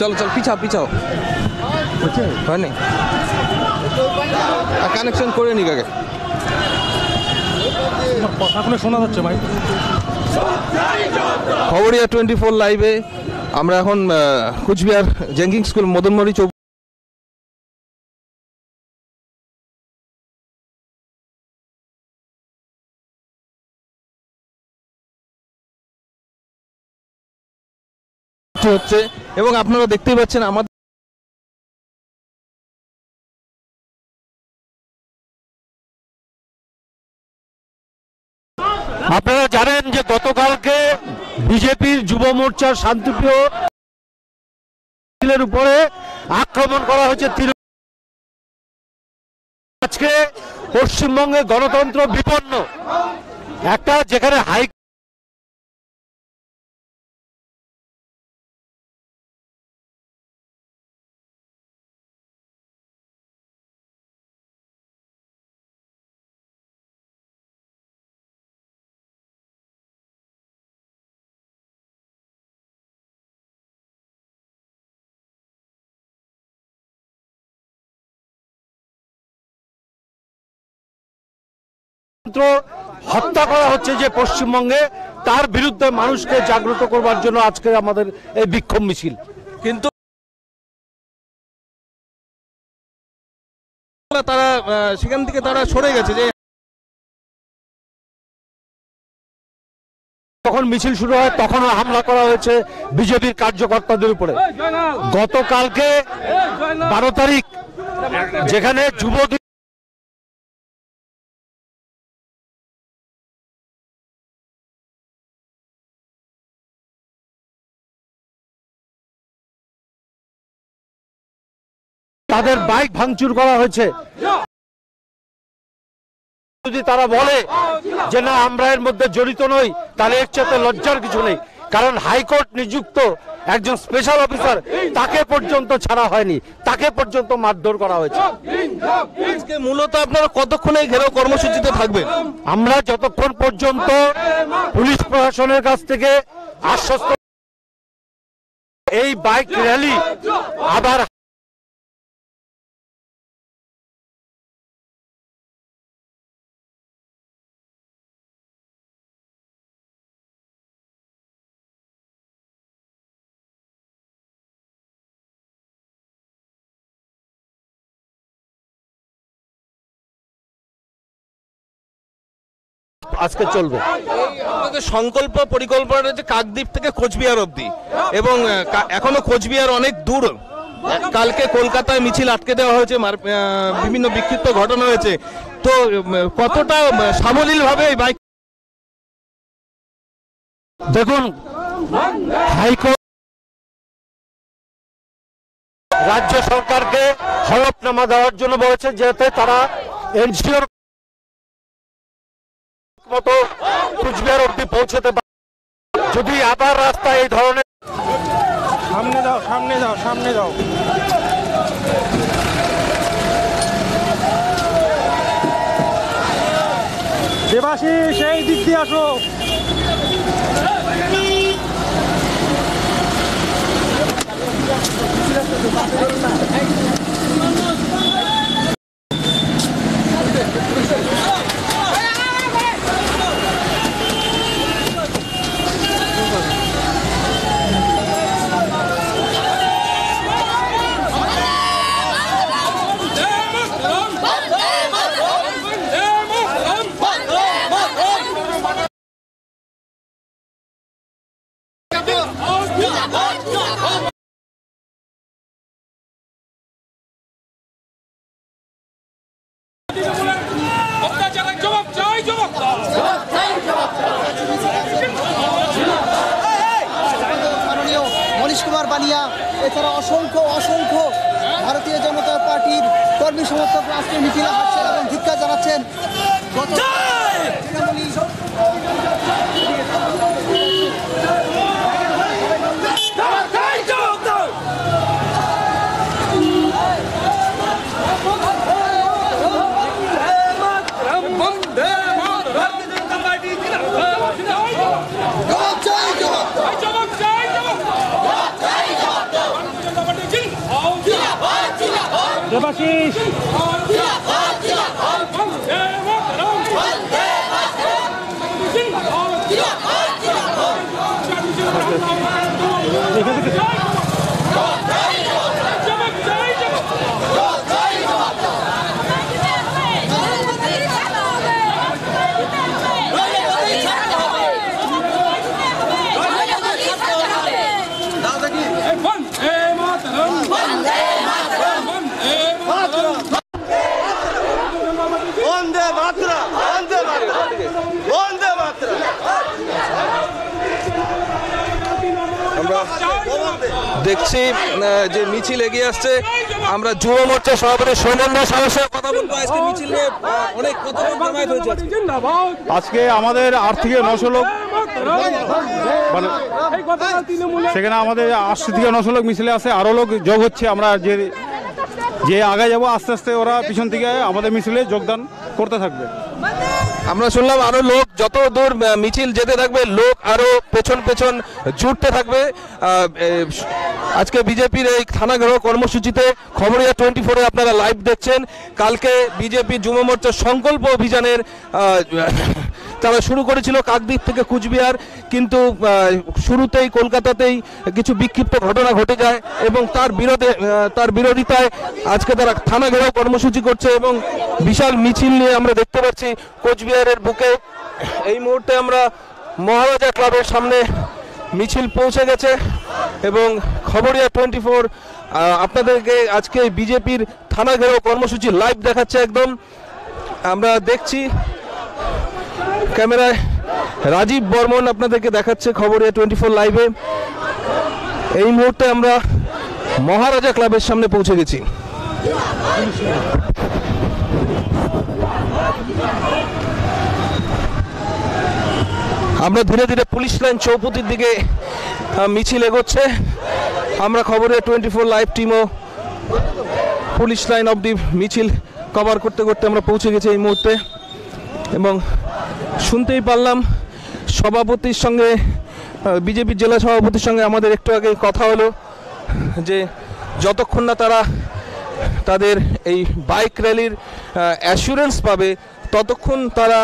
চলো চলো পিছাও পিছাও হয় নাই কানেকশন করে নিক আগে কথা শোনা যাচ্ছে ভাই। খবরিয়া 24 লাইভে আমরা এখন কুচবিহার জেঙ্কিং স্কুল মদনমোহনী চৌক হচ্ছে এবং আপনারা দেখতেই পাচ্ছেন আমাদের আপনারা জানেন যে গতকালকে বিজেপির যুব মোর্চার শান্তিপ্রিয় উপরে আক্রমণ করা হয়েছে। আজকে পশ্চিমবঙ্গে গণতন্ত্র বিপন্ন একটা যেখানে হাই হত্যা করা হচ্ছে যে পশ্চিমবঙ্গে, তার বিরুদ্ধে মানুষকে জাগ্রত করবার জন্য আজকে আমাদের এই বিক্ষোভ মিছিল। কিন্তু তারা সেখান থেকে তারা সরে গেছে যে তখন মিছিল শুরু হয় তখন হামলা করা হয়েছে বিজেপির কার্যকর্তাদের উপরে। গতকালকে 12 তারিখ যেখানে যুবদল তাদের বাইক ভাঙচুর করা হয়েছে, যদি তারা বলে যে না আমরা এর মধ্যে জড়িত নই তাহলে এর চাইতে লজ্জার কিছু নেই। কারণ হাইকোর্ট নিযুক্ত একজন স্পেশাল অফিসার তাকে পর্যন্ত ছাড়া হয়নি, তাকে পর্যন্ত মারধর করা হয়েছে। আজকে মূলত আপনারা কতক্ষণে ঘেরাও কর্মসূচিতে থাকবেন? আমরা যতক্ষণ পর্যন্ত পুলিশ প্রশাসনের কাছ থেকে আশ্বস্ত এই বাইক র্যালি আবার আজকে চলবে। আপনাদের সংকল্প পরিকল্পনা রয়েছে কাকদ্বীপ থেকে কোচবিহার অবধি এবং এখনো কোচবিহার অনেক দূর। কালকে কলকাতায় মিছিল আটকে দেওয়া হয়েছে, বিভিন্ন বিক্ষিপ্ত ঘটনা হয়েছে, তো কতটা সাবলীল ভাবে বাইক? দেখুন, হাইকোর্ট রাজ্য সরকারকে হলফনামা দেওয়ার জন্য বলেছে যাতে তারা এনশিওর মতো কুচবিহার অব্দি পৌঁছতে পারে। যদি আবার রাস্তা এই ধরনের সামনে যাও সামনে যাও সামনে যাও দেবাশিস সেই দিক দিয়ে আসো। মনীশ কুমার বানিয়া এছাড়া অসংখ্য অসংখ্য ভারতীয় জনতা পার্টির কর্মী সমর্থকরা আজকে মিছিলে হাঁটছেন এবং ধিক্কার জানাচ্ছেন। দেবাশিস দেখছি যে মিছিল এগিয়ে আসছে। আমরা যুব মোর্চা সভাপতি সৌমেন্দ্র সাহেবের সাথে কথা বলবো। আজকে মিছিল নিয়ে অনেক কথা জমায়েত হয়েছে আজকে আমাদের 8 থেকে 900 লোক, মানে সেখানে আমাদের 80 থেকে 900 লোক মিছিলে আছে, আরো লোক যোগ হচ্ছে। আমরা যে আগে যাবো আস্তে আস্তে ওরা পিছন থেকে আমাদের মিছিলে যোগদান করতে থাকবে। আমরা শুনলাম আরো লোক যত দূর মিছিল যেতে থাকবে, লোক আরো পেছন পেছন জুটতে থাকবে। আজকে বিজেপির এই থানাঘেরাও কর্মসূচিতে খবরিয়া 24-এ আপনারা লাইভ দেখছেন। কালকে বিজেপি যুব মোর্চার সংকল্প অভিযানের তারা শুরু করেছিল কাকদ্বীপ থেকে কুচবিহার, কিন্তু শুরুতেই কলকাতাতেই কিছু বিক্ষিপ্ত ঘটনা ঘটে যায় এবং তার বিরোধিতায় আজকে তারা থানা ঘেরাও কর্মসূচি করছে এবং বিশাল মিছিল নিয়ে আমরা দেখতে পাচ্ছি কোচবিহারের বুকে। এই মুহূর্তে আমরা মহারাজা ক্লাবের সামনে মিছিল পৌঁছে গেছে এবং খবরিয়া 24 আপনাদেরকে আজকে বিজেপির থানা ঘেরাও কর্মসূচি লাইভ দেখাচ্ছে। একদম আমরা দেখছি ক্যামেরায় রাজীব বর্মন আপনাদেরকে দেখাচ্ছে খবরিয়া 24 লাইভে। এই মুহূর্তে আমরা মহারাজা ক্লাবের সামনে পৌঁছে গেছি। আমরা ধীরে ধীরে পুলিশ লাইন চৌপতির দিকে মিছিল এগোচ্ছে। আমরা খবরিয়া 24 লাইভ টিমও পুলিশ লাইন অবধি মিছিল কভার করতে করতে আমরা পৌঁছে গেছি এই মুহূর্তে এবং শুনতেই পারলাম সভাপতির সঙ্গে, বিজেপির জেলা সভাপতির সঙ্গে আমাদের একটু আগে কথা হলো যে যতক্ষণ না তারা তাদের এই বাইক র্যালির অ্যাসুরেন্স পাবে ততক্ষণ তারা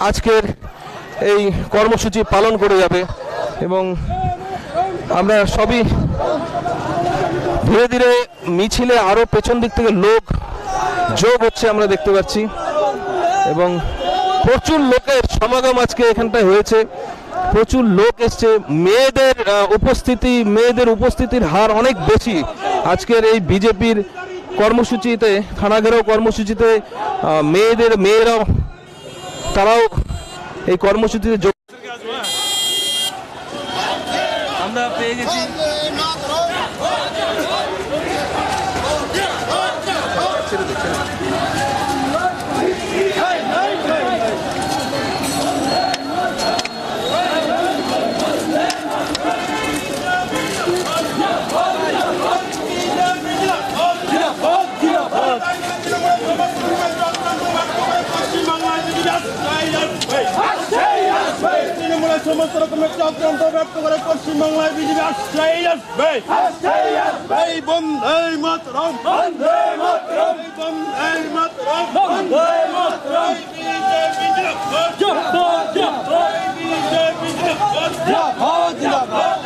আজকের এই কর্মসূচি পালন করে যাবে এবং আমরা সবই ধীরে ধীরে মিছিলে আরও পেছন দিক থেকে লোক যোগ হচ্ছে আমরা দেখতে পাচ্ছি এবং প্রচুর লোকের সমাগম আজকে এখানটায় হয়েছে। প্রচুর লোক এসছে, মেয়েদের উপস্থিতির হার অনেক বেশি আজকের এই বিজেপির কর্মসূচিতে, থানা ঘেরাও কর্মসূচিতে। মেয়েরাও তারাও এই কর্মসূচিতে যোগ আমরা পেয়ে গেছি। সমস্ত রকমের চক্রান্ত ব্যক্ত করে পশ্চিমবাংলায় বিজেপি আসছে। বন্দে মাতরম, বন্দে মাতরম, বন্দে মাতরম, বন্দে মাতরম। বিজেপি জিন্দাবাদ, বিজেপি জিন্দাবাদ, জিন্দাবাদ।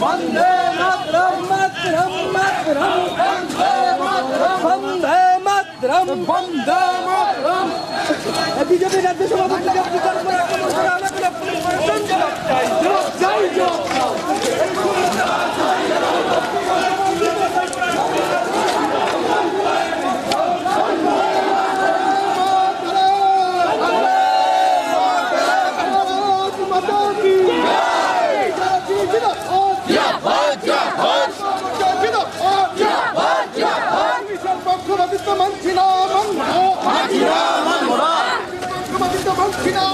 বন্দে মাতরম, মাতরম, মাতরম, বন্দে মাতরম, বন্দে মাতরম। বিজেপি রাজ্য সভাপতি মানছি না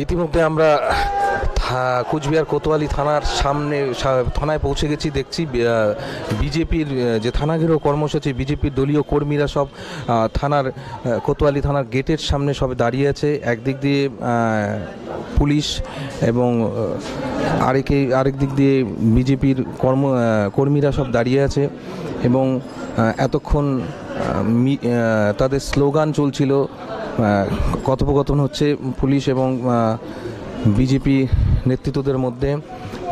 ইতিমধ্যে আমরা কোচবিহার কোতোয়ালি থানার সামনে থানায় পৌঁছে গেছি। দেখছি বিজেপির যে থানা ঘেরাও কর্মসূচি, বিজেপির দলীয় কর্মীরা সব থানার কোতোয়ালি থানার গেটের সামনে সব দাঁড়িয়ে আছে। একদিক দিয়ে পুলিশ এবং আরেক দিক দিয়ে বিজেপির কর্মীরা সব দাঁড়িয়ে আছে এবং এতক্ষণ তাদের স্লোগান চলছিল, কথোপকথন হচ্ছে পুলিশ এবং বিজেপি নেতৃত্বদের মধ্যে।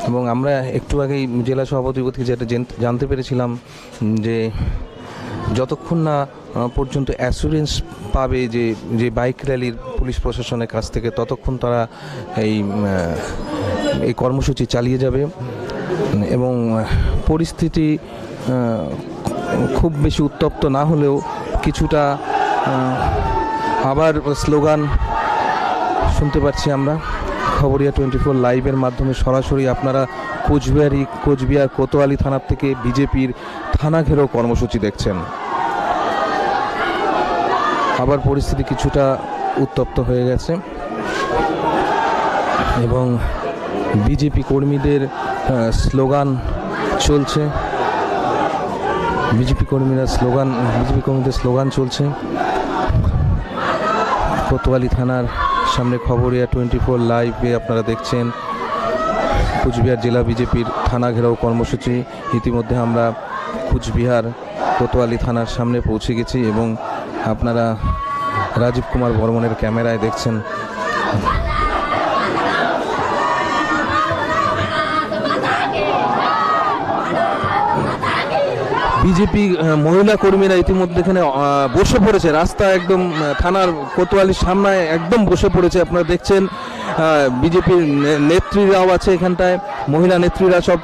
এবং আমরা একটু আগেই জেলা সভাপতি যেটা জানতে পেরেছিলাম যে যতক্ষণ না পর্যন্ত অ্যাসুরেন্স পাবে যে বাইক র্যালির পুলিশ প্রশাসনের কাছ থেকে, ততক্ষণ তারা এই কর্মসূচি চালিয়ে যাবে। এবং পরিস্থিতি খুব বেশি উত্তপ্ত না হলেও কিছুটা আবার স্লোগান শুনতে পাচ্ছি আমরা। খবরিয়া 24 লাইভের মাধ্যমে সরাসরি আপনারা কোচবিহার কোতোয়ালি থানার থেকে বিজেপির থানা ঘেরাও কর্মসূচি দেখছেন। আবার পরিস্থিতি কিছুটা উত্তপ্ত হয়ে গেছে এবং বিজেপি কর্মীদের স্লোগান চলছে। বিজেপি কর্মীদের স্লোগান চলছে। কোতোয়ালি থানার সামনে খবরিয়া 24 লাইভে আপনারা দেখছেন কোচবিহার জেলা বিজেপির থানা ঘেরাও কর্মসূচি। ইতিমধ্যে আমরা কোচবিহার কোতোয়ালি থানার সামনে পৌঁছে গেছি এবং আপনারা রাজীব কুমার বর্মনের ক্যামেরায় দেখছেন বিজেপি মহিলা কর্মীরা ইতিমধ্যে এখানে বসে পড়েছে। রাস্তা একদম থানার কোতোয়ালির সামনে একদম বসে পড়েছে। আপনারা দেখছেন বিজেপির নেত্রীরাও আছে এখানটায়, মহিলা নেত্রীরা সব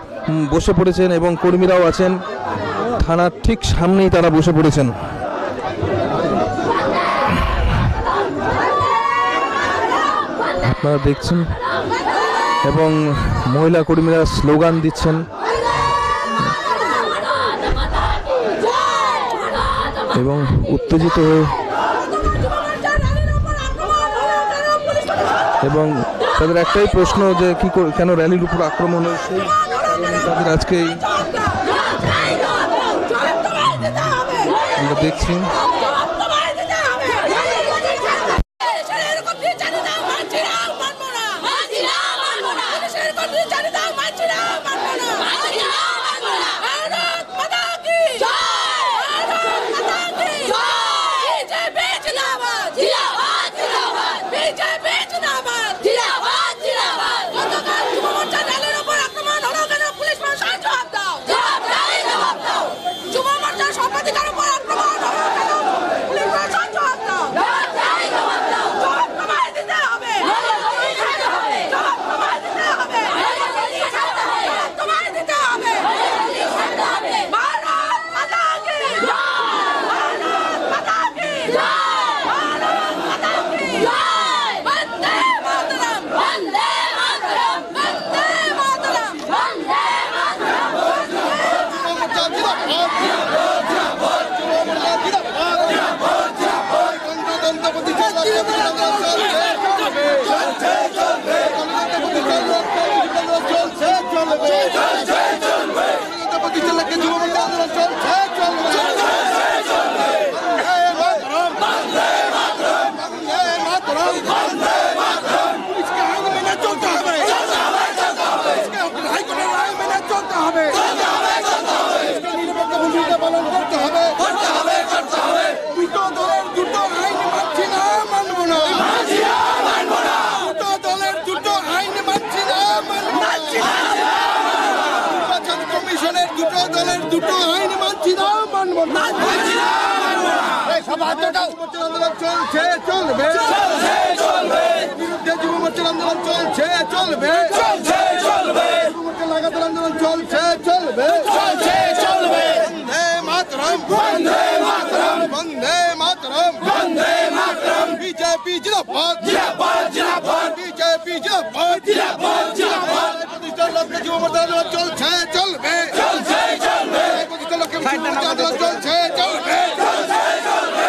বসে পড়েছেন এবং কর্মীরাও আছেন। থানার ঠিক সামনেই তারা বসে পড়েছেন। আপনারা দেখছেন এবং মহিলা কর্মীরা স্লোগান দিচ্ছেন এবং উত্তেজিত হয়ে এবং তাদের একটাই প্রশ্ন যে কেন র্যালির উপর আক্রমণ হয়েছে। তাদের আজকে আমরা দেখছি চলবে বন্দে মাতরম বন্দে মাতরম বন্দে মাতরম বিজেপি জিন্দাবাদ জিন্দাবাদ জিন্দাবাদ বিজেপি জিন্দাবাদ জিন্দাবাদ জিন্দাবাদ প্রতিষ্ঠান লক্ষ্যে যুব মোর্চা আন্দোলন চলছে চলবে চলছে চলবে প্রতিষ্ঠান লক্ষ্যে যুব মোর্চা আন্দোলন চলছে চলবে চলছে চলবে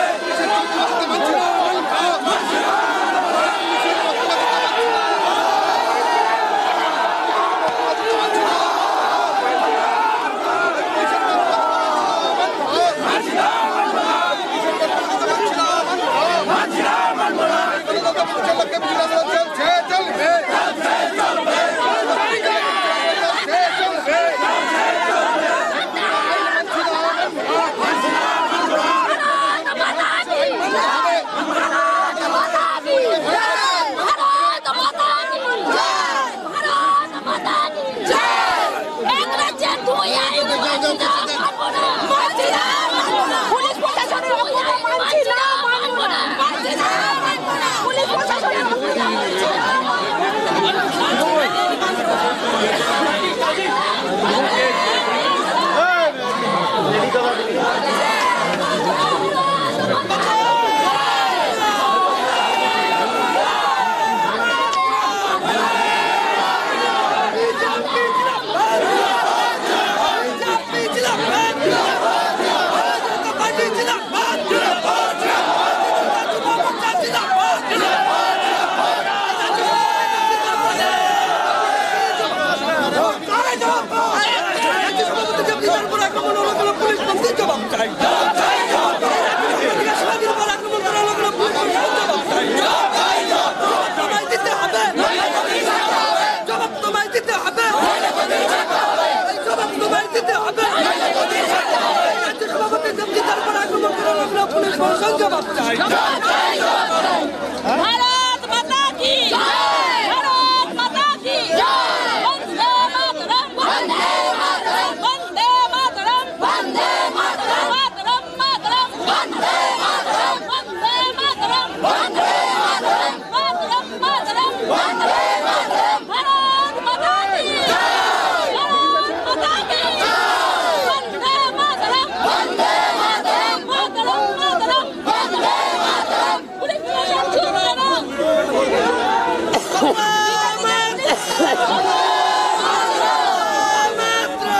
भारत माता की जय भारत माता की जय वंदे मातरम वंदे मातरम वंदे मातरम वंदे मातरम मातरम मातरम वंदे मातरम वंदे मातरम वंदे मातरम मातरम मातरम वंदे मातरम भारत माता की जय भारत माता की जय वंदे मातरम वंदे मातरम मातरम मातरम वंदे मातरम पुलिस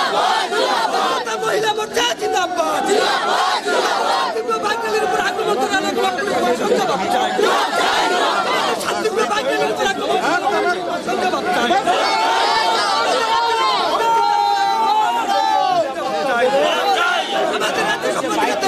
प्रशासन महिला मोर्चा जिंदाबाद बांग्लादेশের উপর আক্রমণ করা লাগলো সংখ্যাবাদ চাই শান্তিপ্রিয় বাঙালির উপর আক্রমণ সংখ্যাবাদ চাই আমাদের রাজ্য সম্পর্কিত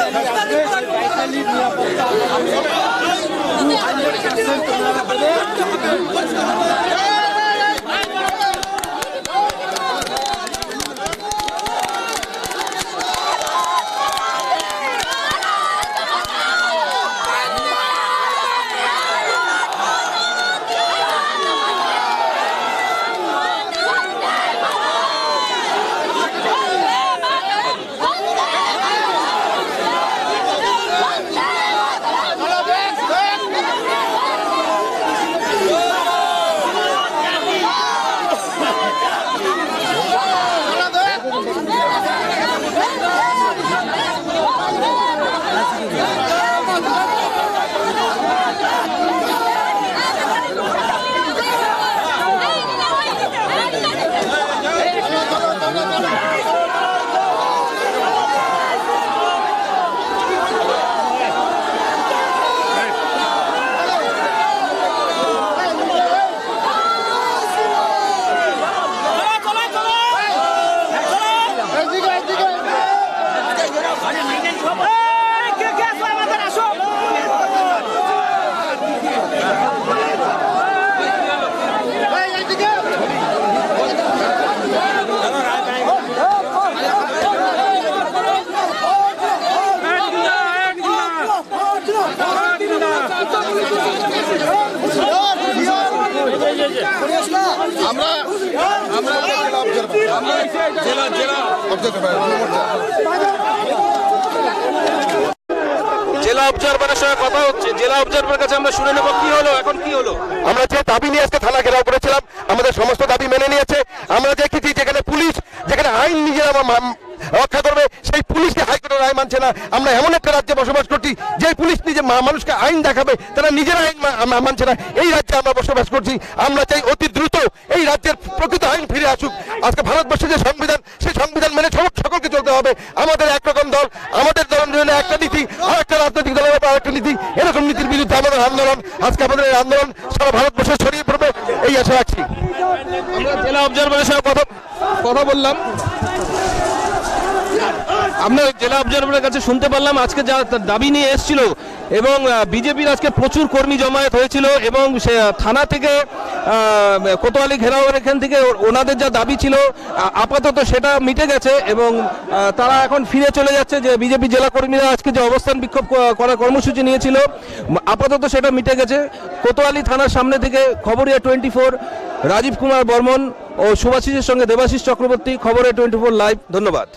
আমরা জেলা অবজারভারের সঙ্গে কথা হচ্ছে, জেলা অবজারভারের কাছে আমরা শুনে নেব কি হলো, এখন কি হলো। আমরা যে দাবি নিয়ে আজকে থানা ঘেরাও করেছিলাম, আমাদের সমস্ত দাবি মেনে নিয়েছে। আমরা দেখেছি যেখানে পুলিশ, যেখানে আইন নিজেরা রক্ষা করবে, সেই পুলিশকে হাইকোর্টের রায় মানছে না। আমরা এমন একটা রাজ্যে বসবাস করছি যে পুলিশ নিজে মানুষকে আইন দেখাবে, তারা নিজেরা আইন মানছে না। এই রাজ্যে আমরা বসবাস করছি। আমরা চাই অতি দ্রুত এই রাজ্যের প্রকৃত আইন ফিরে আসুক। আজকে ভারতবর্ষের যে সংবিধান, সেই সংবিধান মেনে সকলকে চলতে হবে। আমাদের একরকম দল, আমাদের দলের একটা নীতি, আর একটা রাজনৈতিক দলের একটা নীতি, এরকম নীতির বিরুদ্ধে আমাদের আন্দোলন। আজকে আমাদের এই আন্দোলন সারা ভারতবর্ষে ছড়িয়ে পড়বে, এই আশা রাখছি। আমরা জেলা অবজারভারের সঙ্গে কথা বললাম। আমরা জেলা অবজারভারের কাছে শুনতে পারলাম আজকে যা দাবি নিয়ে এসেছিল, এবং বিজেপির আজকে প্রচুর কর্মী জমায়েত হয়েছিল, এবং সে থানা থেকে কোতোয়ালি ঘেরাওয়ের এখান থেকে ওনাদের যা দাবি ছিল আপাতত সেটা মিটে গেছে, এবং তারা এখন ফিরে চলে যাচ্ছে। যে বিজেপি জেলা কর্মীরা আজকে যে অবস্থান বিক্ষোভ করার কর্মসূচি নিয়েছিল, আপাতত সেটা মিটে গেছে। কোতোয়ালি থানার সামনে থেকে খবরিয়া 24, রাজীব কুমার বর্মন ও সুভাষিসের সঙ্গে দেবাশিস চক্রবর্তী, খবরে 24 লাইভ। ধন্যবাদ।